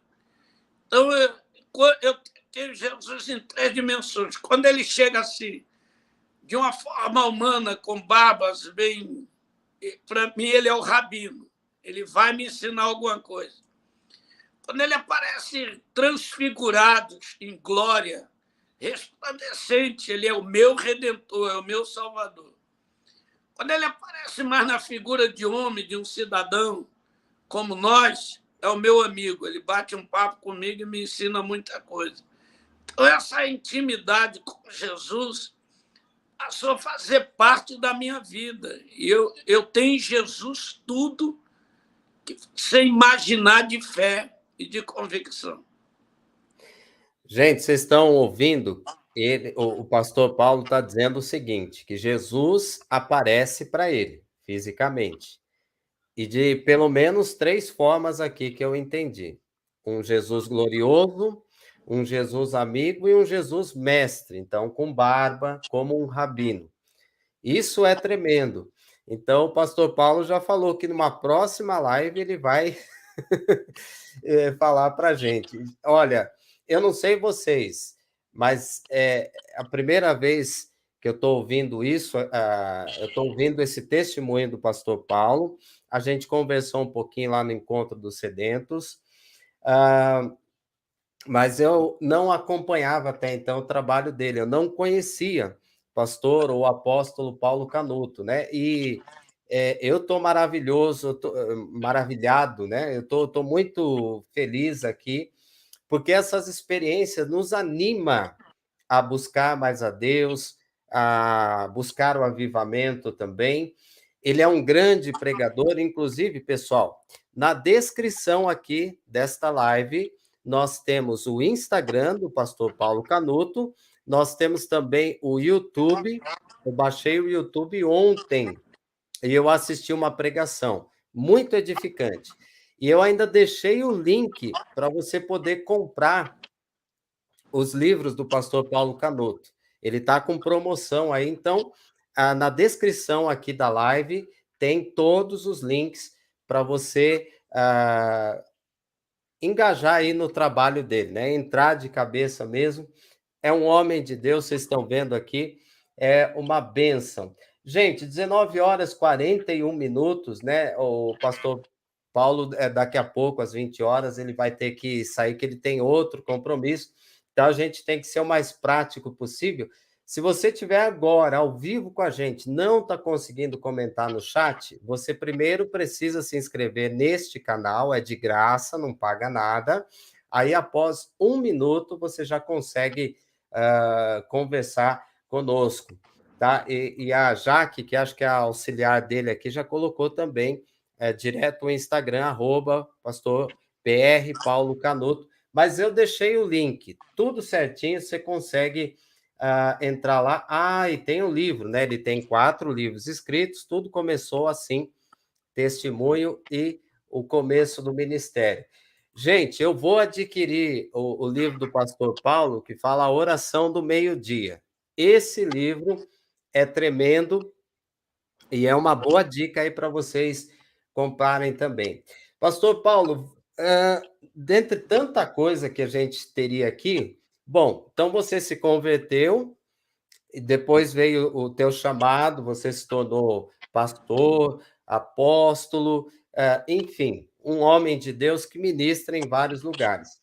Então, eu tenho Jesus em 3 dimensões. Quando ele chega assim, de uma forma humana, com barbas bem... Para mim, ele é o rabino. Ele vai me ensinar alguma coisa. Quando ele aparece transfigurado, em glória, resplandecente, ele é o meu Redentor, é o meu Salvador. Quando ele aparece mais na figura de homem, de um cidadão, como nós, é o meu amigo. Ele bate um papo comigo e me ensina muita coisa. Então, essa intimidade com Jesus passou a fazer parte da minha vida. E eu tenho em Jesus tudo que você imaginar de fé e de convicção. Gente, vocês estão ouvindo? O pastor Paulo está dizendo o seguinte: que Jesus aparece para ele, fisicamente. E de pelo menos 3 formas aqui que eu entendi. um Jesus glorioso, um Jesus amigo e um Jesus mestre, então com barba, como um rabino. Isso é tremendo. Então, o pastor Paulo já falou que numa próxima live ele vai falar para a gente. Olha, eu não sei vocês, mas é a primeira vez que eu estou ouvindo isso, eu estou ouvindo esse testemunho do pastor Paulo. A gente conversou um pouquinho lá no Encontro dos Sedentos, mas eu não acompanhava até então o trabalho dele, eu não conhecia o pastor ou apóstolo Paulo Canuto, né? E eu estou maravilhoso, eu tô maravilhado, né? Eu estou muito feliz aqui, porque essas experiências nos animam a buscar mais a Deus, a buscar o avivamento também. Ele é um grande pregador, inclusive, pessoal, na descrição aqui desta live, nós temos o Instagram do pastor Paulo Canuto, nós temos também o YouTube. Eu baixei o YouTube ontem e eu assisti uma pregação muito edificante. E eu ainda deixei o link para você poder comprar os livros do pastor Paulo Canuto. Ele está com promoção aí, então, na descrição aqui da live tem todos os links para você engajar aí no trabalho dele, né? Entrar de cabeça mesmo. É um homem de Deus, vocês estão vendo aqui, é uma bênção. Gente, 19 horas e 41 minutos, né? O pastor Paulo, daqui a pouco, às 20 horas, ele vai ter que sair, que ele tem outro compromisso. Então, a gente tem que ser o mais prático possível. Se você estiver agora ao vivo com a gente, não está conseguindo comentar no chat, você primeiro precisa se inscrever neste canal, é de graça, não paga nada. Aí, após 1 minuto, você já consegue conversar conosco, tá? E a Jaque, que acho que é a auxiliar dele aqui, já colocou também direto o Instagram, @pastor PR Paulo Canuto, mas eu deixei o link, tudo certinho, você consegue entrar lá. E tem o livro, né? Ele tem 4 livros escritos, tudo começou assim, testemunho e o começo do ministério. Gente, eu vou adquirir o livro do pastor Paulo, que fala a oração do meio-dia. Esse livro é tremendo e é uma boa dica aí para vocês comprarem também. Pastor Paulo, dentre tanta coisa que a gente teria aqui, bom, então você se converteu, e depois veio o teu chamado, você se tornou pastor, apóstolo, enfim, um homem de Deus que ministra em vários lugares.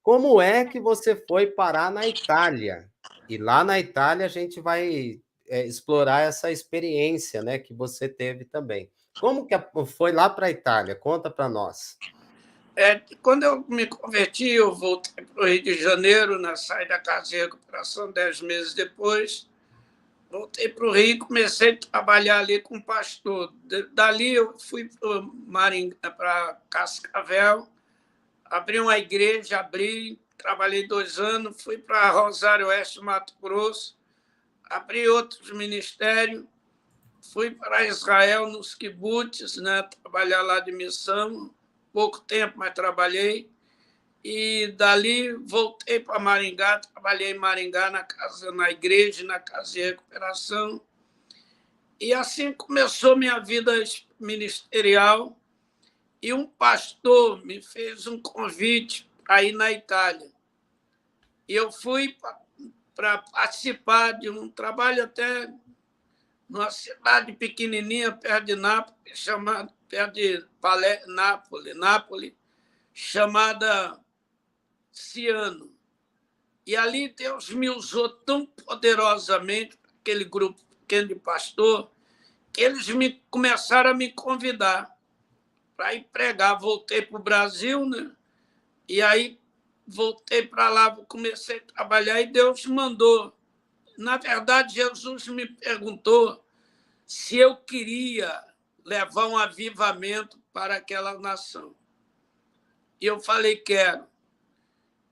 Como é que você foi parar na Itália? E lá na Itália a gente vai explorar essa experiência, né, que você teve também. Como que foi lá para a Itália? Conta para nós. Quando eu me converti, eu voltei para o Rio de Janeiro, saí da casa de recuperação 10 meses depois. Voltei para o Rio e comecei a trabalhar ali com pastor. Dali eu fui para Cascavel, abri uma igreja, trabalhei 2 anos, fui para Rosário Oeste, Mato Grosso, abri outros ministérios, fui para Israel, nos kibbutz, né, trabalhar lá de missão, pouco tempo, mas trabalhei. E dali voltei para Maringá, trabalhei em Maringá na igreja, na casa de recuperação. E assim começou minha vida ministerial. E um pastor me fez um convite para ir na Itália. E eu fui para participar de um trabalho até numa cidade pequenininha, perto de Nápoles, perto de Nápoles, chamada Ciano. E ali Deus me usou tão poderosamente, aquele grupo pequeno de pastor, que eles começaram a me convidar para ir pregar. Voltei para o Brasil, né? E aí voltei para lá, comecei a trabalhar e Deus mandou. Na verdade, Jesus me perguntou se eu queria levar um avivamento para aquela nação. E eu falei, quero.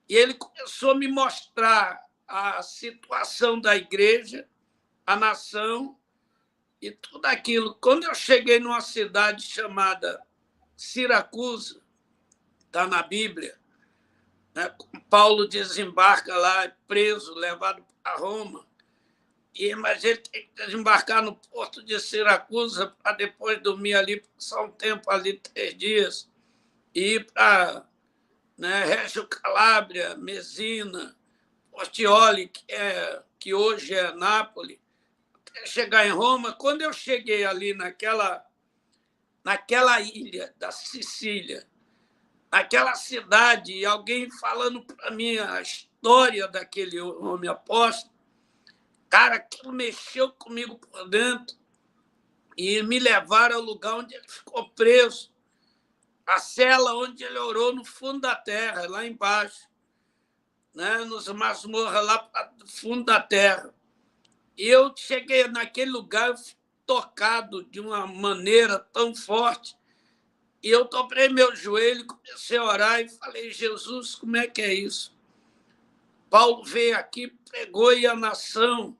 E ele começou a me mostrar a situação da igreja, a nação e tudo aquilo. Quando eu cheguei numa cidade chamada Siracusa, está na Bíblia, né? Paulo desembarca lá, preso, levado para Roma, mas ele tem que desembarcar no porto de Siracusa para depois dormir ali, passar um tempo ali, 3 dias, e ir para, né, Reggio Calabria, Messina, Portioli, que hoje é Nápoles, até chegar em Roma. Quando eu cheguei ali naquela ilha da Sicília, naquela cidade, e alguém falando para mim a história daquele homem apóstolo, cara, aquilo mexeu comigo por dentro e me levaram ao lugar onde ele ficou preso, a cela onde ele orou no fundo da terra, lá embaixo, né, nos masmorras lá no fundo da terra. E eu cheguei naquele lugar tocado de uma maneira tão forte, e eu dobrei meu joelho, comecei a orar e falei: Jesus, como é que é isso? Paulo veio aqui, pregou, e a nação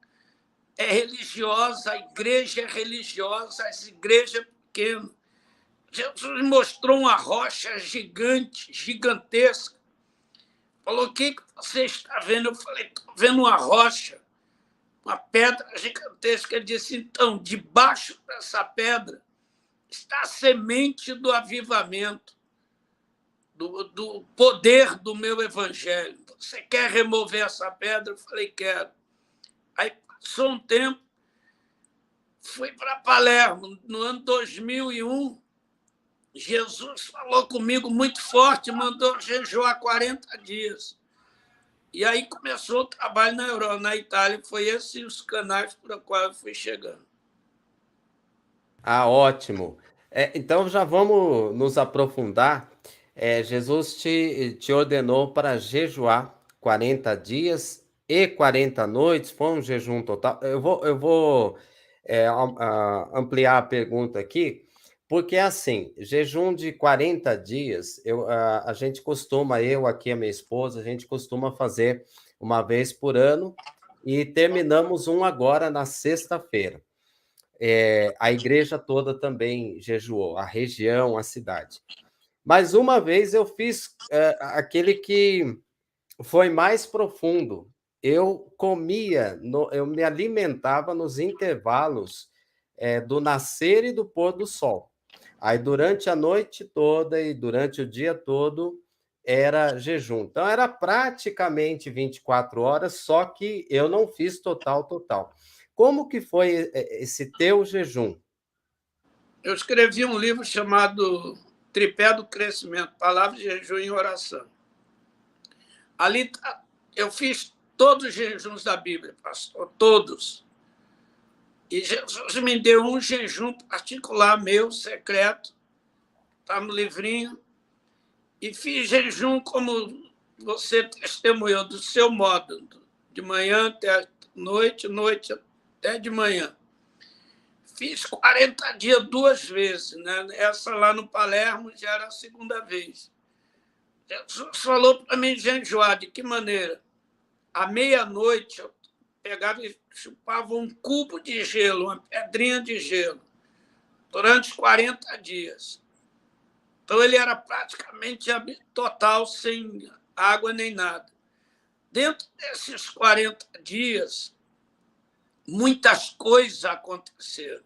é religiosa, a igreja é religiosa, as igrejas pequenas. Jesus mostrou uma rocha gigante, gigantesca. Falou: o que você está vendo? Eu falei: estou vendo uma rocha, uma pedra gigantesca. Ele disse: então, debaixo dessa pedra está a semente do avivamento, do poder do meu evangelho. Você quer remover essa pedra? Eu falei: quero. Aí passou um tempo, fui para Palermo, no ano 2001. Jesus falou comigo muito forte, mandou jejuar 40 dias. E aí começou o trabalho na Europa, na Itália. Foi esses os canais por quais eu fui chegando. Ah, ótimo. Então já vamos nos aprofundar. Jesus te ordenou para jejuar 40 dias e 40 noites, foi um jejum total. Eu vou ampliar a pergunta aqui, porque assim, jejum de 40 dias, a gente costuma, eu aqui, a minha esposa, a gente costuma fazer uma vez por ano e terminamos um agora na sexta-feira. A igreja toda também jejuou, a região, a cidade. Mas uma vez eu fiz aquele que foi mais profundo. Eu comia, eu me alimentava nos intervalos do nascer e do pôr do sol. Aí, durante a noite toda e durante o dia todo, era jejum. Então, era praticamente 24 horas, só que eu não fiz total. Como que foi esse teu jejum? Eu escrevi um livro chamado Tripé do Crescimento, Palavras, Jejum e Oração. Ali eu fiz todos os jejuns da Bíblia, pastor, todos. E Jesus me deu um jejum particular meu, secreto, está no livrinho, e fiz jejum como você testemunhou, do seu modo, de manhã até noite, noite até de manhã. Fiz 40 dias 2 vezes, né? Essa lá no Palermo já era a segunda vez. Jesus falou para mim jejuar. De que maneira? À meia-noite, eu pegava e chupava um cubo de gelo, uma pedrinha de gelo, durante 40 dias. Então, ele era praticamente total, sem água nem nada. Dentro desses 40 dias, muitas coisas aconteceram.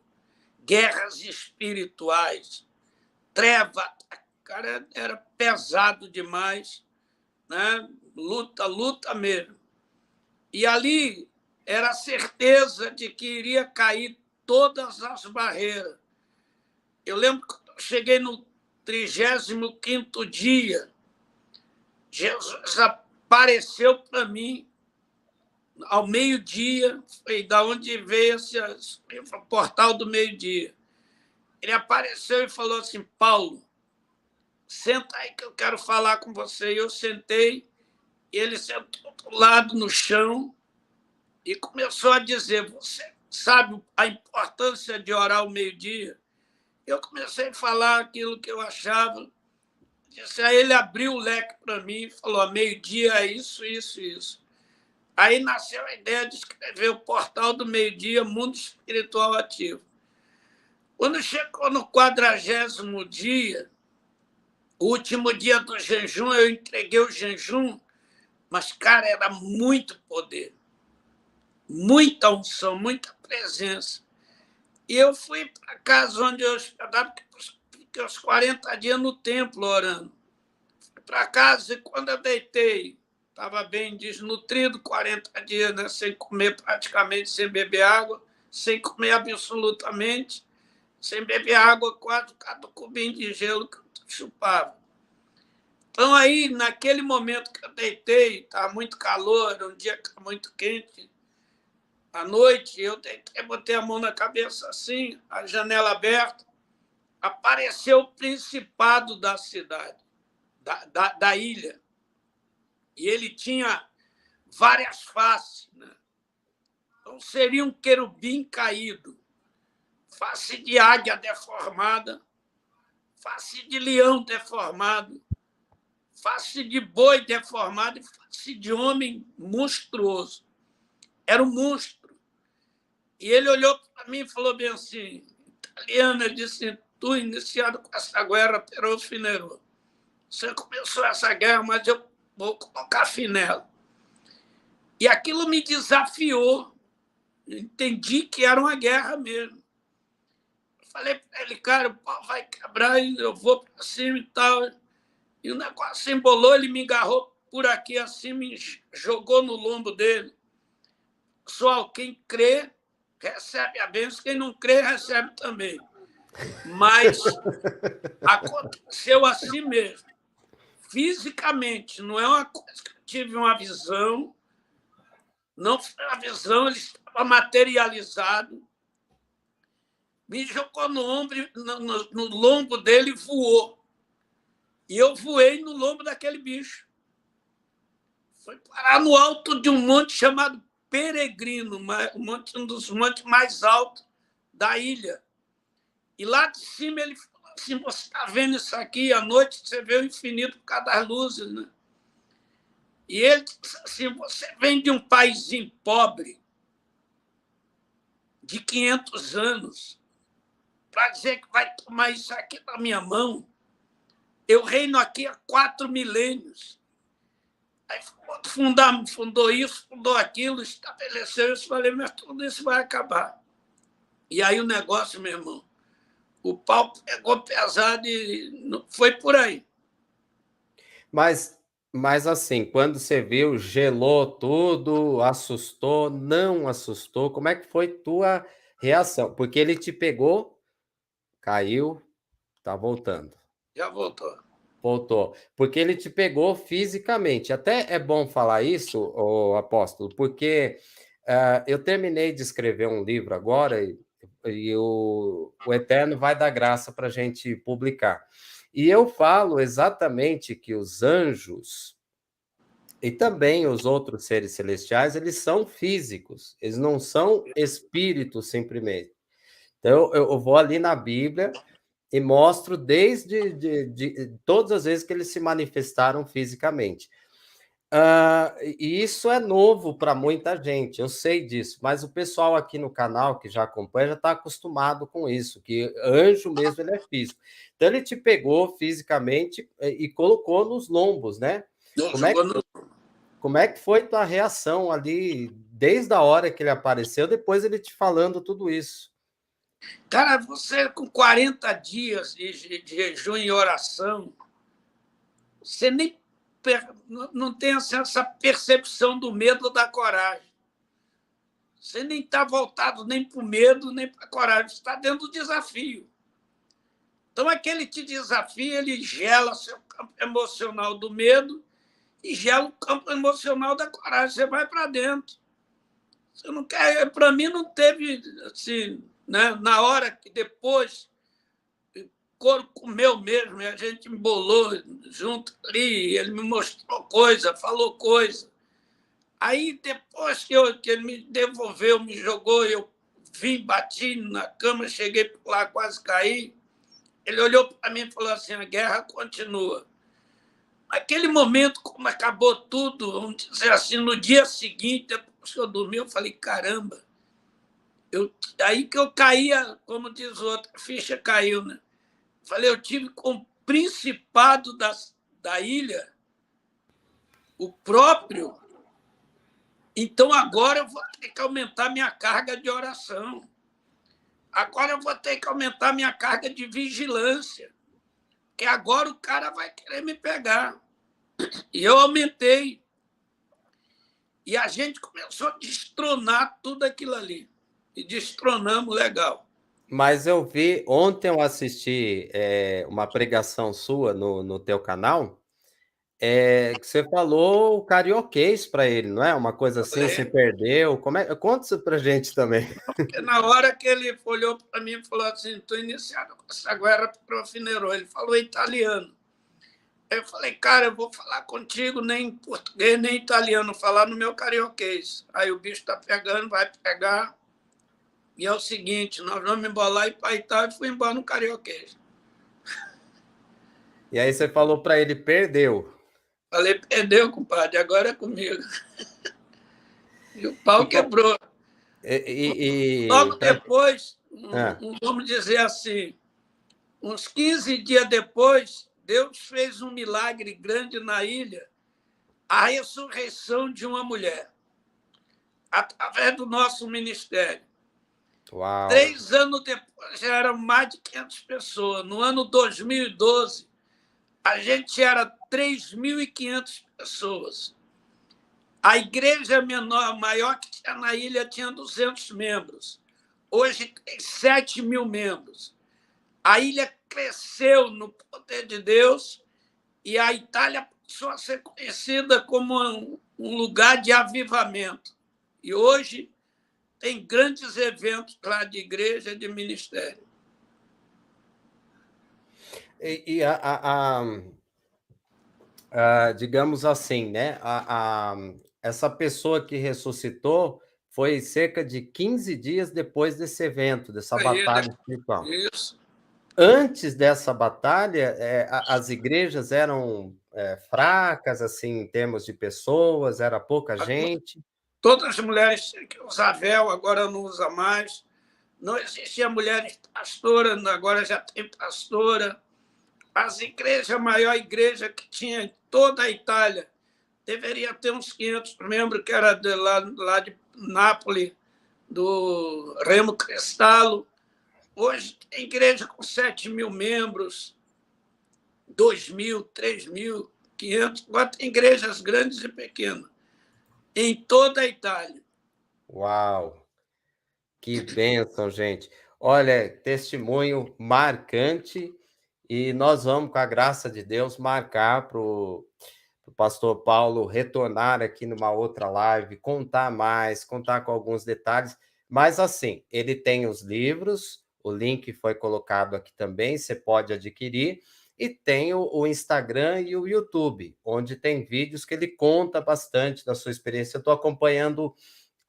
Guerras espirituais, treva, cara, era pesado demais, né? Luta mesmo. E ali era a certeza de que iria cair todas as barreiras. Eu lembro que eu cheguei no 35º dia, Jesus apareceu para mim ao meio-dia, foi da onde veio esse portal do meio-dia. Ele apareceu e falou assim: Paulo, senta aí que eu quero falar com você. E eu sentei, e ele sentou do lado no chão e começou a dizer: você sabe a importância de orar ao meio-dia? Eu comecei a falar aquilo que eu achava. Aí ele abriu o leque para mim e falou: meio-dia é isso, isso, isso. Aí nasceu a ideia de escrever o Portal do Meio-Dia, Mundo Espiritual Ativo. Quando chegou no 40º dia, O último dia do jejum, eu entreguei o jejum, mas, cara, era muito poder, muita unção, muita presença. E eu fui para casa onde eu hospedava, fiquei uns 40 dias no templo orando. Fui para casa e quando eu deitei, estava bem desnutrido, 40 dias, né, sem comer praticamente, sem beber água, sem comer absolutamente, sem beber água, quase cada cubinho de gelo que eu chupava. Então, aí, naquele momento que eu deitei, estava muito calor, era um dia muito quente, à noite, eu deitei, botei a mão na cabeça assim, a janela aberta, apareceu o principado da cidade, da ilha. E ele tinha várias faces, né? Então, seria um querubim caído, face de águia deformada, face de leão deformado, face de boi deformado e face de homem monstruoso. Era um monstro. E ele olhou para mim e falou bem assim, italiano, ele disse, tu iniciado com essa guerra, pero finero. Você começou essa guerra, mas eu vou colocar fim nela. E aquilo me desafiou. Eu entendi que era uma guerra mesmo. Eu falei para ele, cara, o pau vai quebrar, eu vou para cima e tal. E o negócio embolou, ele me agarrou por aqui assim, me jogou no lombo dele. Pessoal, quem crê, recebe a bênção, quem não crê, recebe também. Mas aconteceu assim mesmo. Fisicamente, não é uma coisa que eu tive uma visão, não foi uma visão, ele estava materializado, me jogou no ombro, no lombo dele e voou. E eu voei no lombo daquele bicho. Foi parar no alto de um monte chamado Peregrino, um dos montes mais altos da ilha. E lá de cima ele falou assim, você está vendo isso aqui? À noite você vê o infinito por causa das luzes, né? E ele disse assim, você vem de um paísinho pobre, de 500 anos, para dizer que vai tomar isso aqui na minha mão. Eu reino aqui há 4 milênios. Aí fundou isso, fundou aquilo, estabeleceu isso. Falei, mas tudo isso vai acabar. E aí o negócio, meu irmão, o pau pegou pesado e foi por aí. Mas assim, quando você viu, gelou tudo, assustou, não assustou? Como é que foi tua reação? Porque ele te pegou, caiu, tá voltando. Já voltou. Voltou. Porque ele te pegou fisicamente. Até é bom falar isso, ô apóstolo, porque eu terminei de escrever um livro agora e o Eterno vai dar graça para a gente publicar. E eu falo exatamente que os anjos e também os outros seres celestiais, eles são físicos, eles não são espíritos simplesmente. Então, eu vou ali na Bíblia e mostro desde de todas as vezes que eles se manifestaram fisicamente. E isso é novo para muita gente, eu sei disso, mas o pessoal aqui no canal que já acompanha já está acostumado com isso, que anjo mesmo ele é físico. Então ele te pegou fisicamente e colocou nos lombos, né? Como é que foi tua reação ali, desde a hora que ele apareceu, depois ele te falando tudo isso? Cara, você com 40 dias de jejum e oração, você nem não tem essa percepção do medo ou da coragem. Você nem está voltado nem para o medo, nem para a coragem. Você está dentro do desafio. Então, aquele te desafia, ele gela seu campo emocional do medo e gela o campo emocional da coragem. Você vai para dentro. Você não quer. Para mim, não teve assim, né? Na hora que depois o couro comeu mesmo, e a gente embolou junto ali, ele me mostrou coisa, falou coisa. Aí, depois que ele me devolveu, me jogou, eu vim, bati na cama, cheguei lá, quase caí. Ele olhou para mim e falou assim, a guerra continua. Naquele momento, como acabou tudo, vamos dizer assim, no dia seguinte, depois que eu dormi, eu falei, caramba. Aí que eu caía, como diz o outro, a ficha caiu, né? Falei, eu tive principado da ilha, o próprio. Então, agora eu vou ter que aumentar minha carga de oração. Agora eu vou ter que aumentar minha carga de vigilância, porque agora o cara vai querer me pegar. E eu aumentei. E a gente começou a destronar tudo aquilo ali. E destronamos legal. Mas eu vi, ontem eu assisti uma pregação sua no teu canal, que você falou o carioquês para ele, não é? Uma coisa assim, se perdeu. Conta isso para gente também. Porque na hora que ele olhou para mim e falou assim, estou iniciado com essa guerra profinerou. Ele falou italiano. Eu falei, cara, eu vou falar contigo nem em português, nem em italiano, falar no meu carioquês. Aí o bicho está pegando, vai pegar. E é o seguinte, nós vamos embolar e para Itália e fui embora no carioquês. E aí você falou para ele, perdeu. Falei, perdeu, compadre, agora é comigo. E o pau quebrou. Logo depois, vamos dizer assim, uns 15 dias depois, Deus fez um milagre grande na ilha, a ressurreição de uma mulher, através do nosso ministério. Uau. 3 anos depois, já eram mais de 500 pessoas. No ano 2012, a gente era 3.500 pessoas. A igreja maior que tinha na ilha tinha 200 membros. Hoje tem 7.000 membros. A ilha cresceu no poder de Deus e a Itália passou a ser conhecida como um lugar de avivamento. E hoje tem grandes eventos lá de igreja e de ministério. Digamos assim, né? Essa pessoa que ressuscitou foi cerca de 15 dias depois desse evento, dessa batalha espiritual. Isso. Antes dessa batalha, as igrejas eram fracas, assim, em termos de pessoas, era pouca gente. Todas as mulheres tinham que usar véu, agora não usa mais. Não existia mulheres pastoras, agora já tem pastora. As igrejas, a maior igreja que tinha em toda a Itália, deveria ter uns 500 membros, que era lá de Nápoles, do Remo Cristallo. Hoje tem igreja com 7.000 membros, 2.000, 3.500. Agora tem igrejas grandes e pequenas, em toda a Itália. Uau! Que bênção, gente. Olha, testemunho marcante. E nós vamos, com a graça de Deus, marcar para o pastor Paulo retornar aqui numa outra live, contar mais, contar com alguns detalhes. Mas, assim, ele tem os livros, o link foi colocado aqui também, você pode adquirir. E tem o Instagram e o YouTube, onde tem vídeos que ele conta bastante da sua experiência. Eu estou acompanhando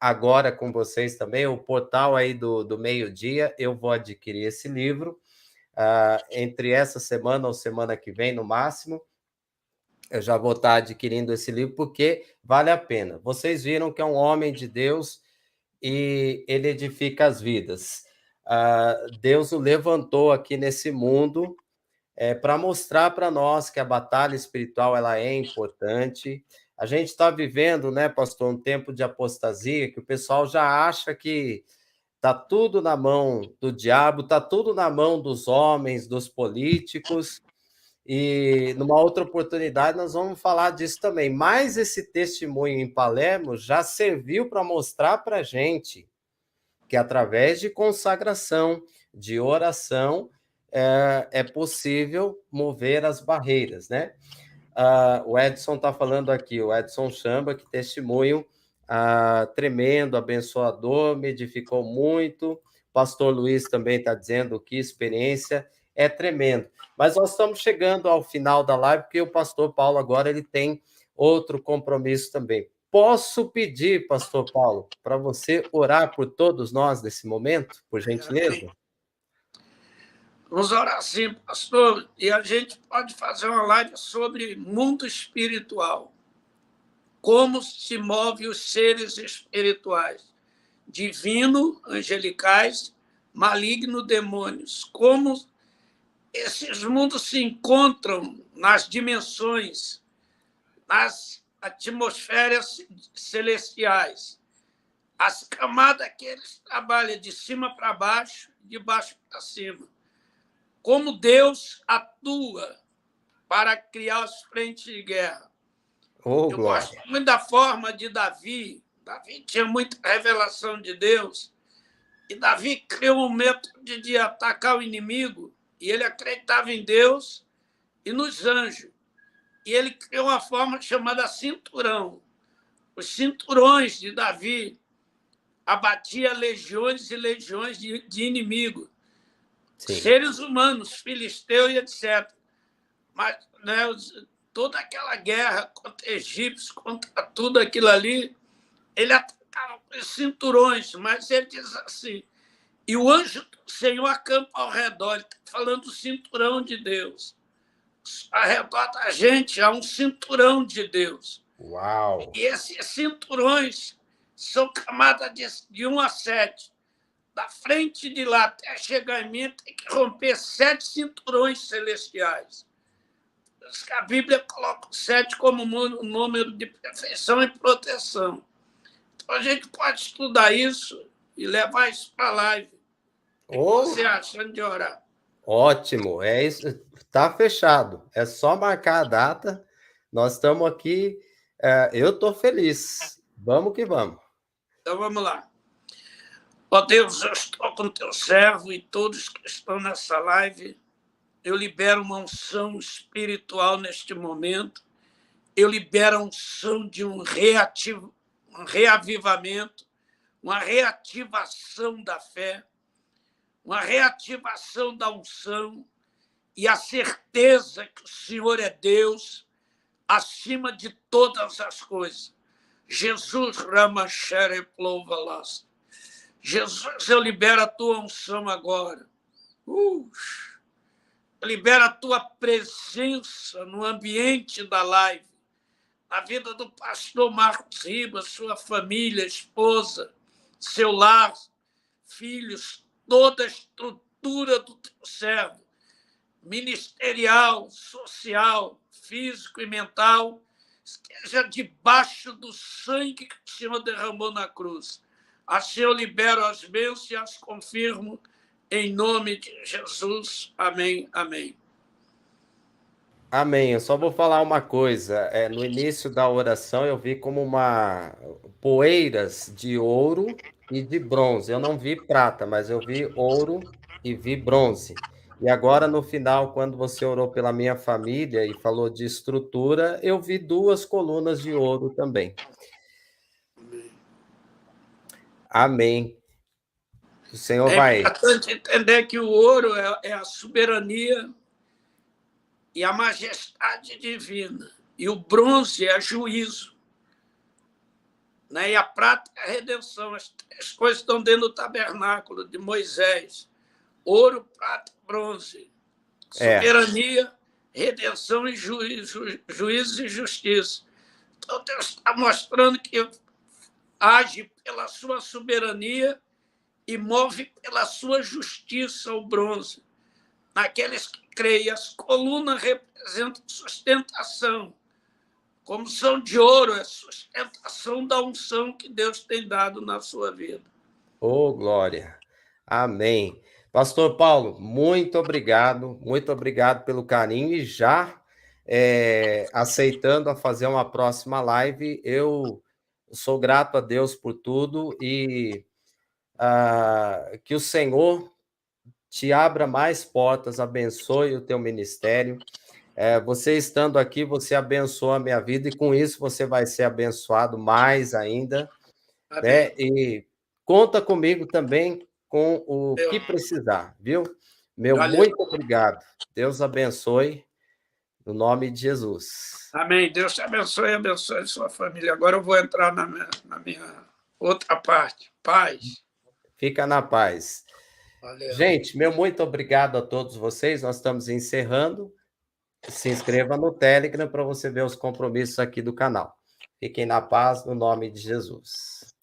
agora com vocês também o portal aí do meio-dia. Eu vou adquirir esse livro. Entre essa semana ou semana que vem, no máximo, eu já vou estar adquirindo esse livro, porque vale a pena. Vocês viram que é um homem de Deus e ele edifica as vidas. Deus o levantou aqui nesse mundo para mostrar para nós que a batalha espiritual ela é importante. A gente está vivendo, né, pastor, um tempo de apostasia, que o pessoal já acha que está tudo na mão do diabo, está tudo na mão dos homens, dos políticos, e numa outra oportunidade nós vamos falar disso também. Mas esse testemunho em Palermo já serviu para mostrar para a gente que através de consagração, de oração, é possível mover as barreiras, né? O Edson está falando aqui, o Edson Chamba, que testemunho tremendo, abençoador, me edificou muito. O pastor Luiz também está dizendo que experiência é tremendo. Mas nós estamos chegando ao final da live, porque o pastor Paulo agora ele tem outro compromisso também. Posso pedir, pastor Paulo, para você orar por todos nós nesse momento, por gentileza? Vamos orar sim, pastor. E a gente pode fazer uma live sobre mundo espiritual. Como se move os seres espirituais, divino, angelicais, maligno, demônios. Como esses mundos se encontram nas dimensões, nas atmosferas celestiais. As camadas que eles trabalham de cima para baixo, de baixo para cima. Como Deus atua para criar as frentes de guerra. Oh, Eu glória. gosto muito da forma de Davi. Davi tinha muita revelação de Deus. E Davi criou um método de atacar o inimigo. E ele acreditava em Deus e nos anjos. E ele criou uma forma chamada cinturão. Os cinturões de Davi abatia legiões e legiões de inimigos. Sim. Seres humanos, filisteus e etc. Mas, né, toda aquela guerra contra egípcios, contra tudo aquilo ali, ele atacava com os cinturões, mas ele diz assim, e o anjo do Senhor acampa ao redor, ele está falando do cinturão de Deus. Ao redor da gente há um cinturão de Deus. Uau! E esses cinturões são camadas de 1 a 7. Da frente de lá até chegar em mim, tem que romper 7 cinturões celestiais. Por isso que a Bíblia coloca o 7 como um número de perfeição e proteção. Então a gente pode estudar isso e levar isso para a live. O que você acha antes de orar? Ótimo, é isso. Está fechado. É só marcar a data. Nós estamos aqui. Eu estou feliz. Vamos que vamos. Então vamos lá. Ó Deus, eu estou com teu servo e todos que estão nessa live. Eu libero uma unção espiritual neste momento. Eu libero a unção de um reavivamento, uma reativação da fé, uma reativação da unção e a certeza que o Senhor é Deus acima de todas as coisas. Jesus, Ramachere Plouvalas. Jesus, eu libero a tua unção agora. Libera a tua presença no ambiente da live, na vida do pastor Marcos Ribas, sua família, esposa, seu lar, filhos, toda a estrutura do teu servo, ministerial, social, físico e mental, esteja debaixo do sangue que o Senhor derramou na cruz. Assim eu libero as bênçãos e as confirmo em nome de Jesus. Amém, amém. Amém. Eu só vou falar uma coisa. No início da oração eu vi como poeiras de ouro e de bronze. Eu não vi prata, mas eu vi ouro e vi bronze. E agora, no final, quando você orou pela minha família e falou de estrutura, eu vi 2 colunas de ouro também. Amém. O Senhor vai. É importante entender que o ouro é a soberania e a majestade divina. E o bronze é juízo. Né? E a prata é a redenção. As 3 coisas estão dentro do tabernáculo de Moisés. Ouro, prata e bronze. Soberania, redenção e juízo e justiça. Então, Deus está mostrando que age pela sua soberania e move pela sua justiça o bronze. Naqueles que creem, as colunas representam sustentação. Como são de ouro, é sustentação da unção que Deus tem dado na sua vida. Oh, glória. Amém. Pastor Paulo, muito obrigado pelo carinho e já aceitando a fazer uma próxima live. Eu sou grato a Deus por tudo e que o Senhor te abra mais portas, abençoe o teu ministério. Você estando aqui, você abençoa a minha vida e com isso você vai ser abençoado mais ainda. Né? E conta comigo também com o que precisar, viu? Muito obrigado. Deus abençoe, no nome de Jesus. Amém. Deus te abençoe e abençoe sua família. Agora eu vou entrar na minha outra parte. Paz. Fica na paz. Valeu. Gente, muito obrigado a todos vocês. Nós estamos encerrando. Se inscreva no Telegram para você ver os compromissos aqui do canal. Fiquem na paz, no nome de Jesus.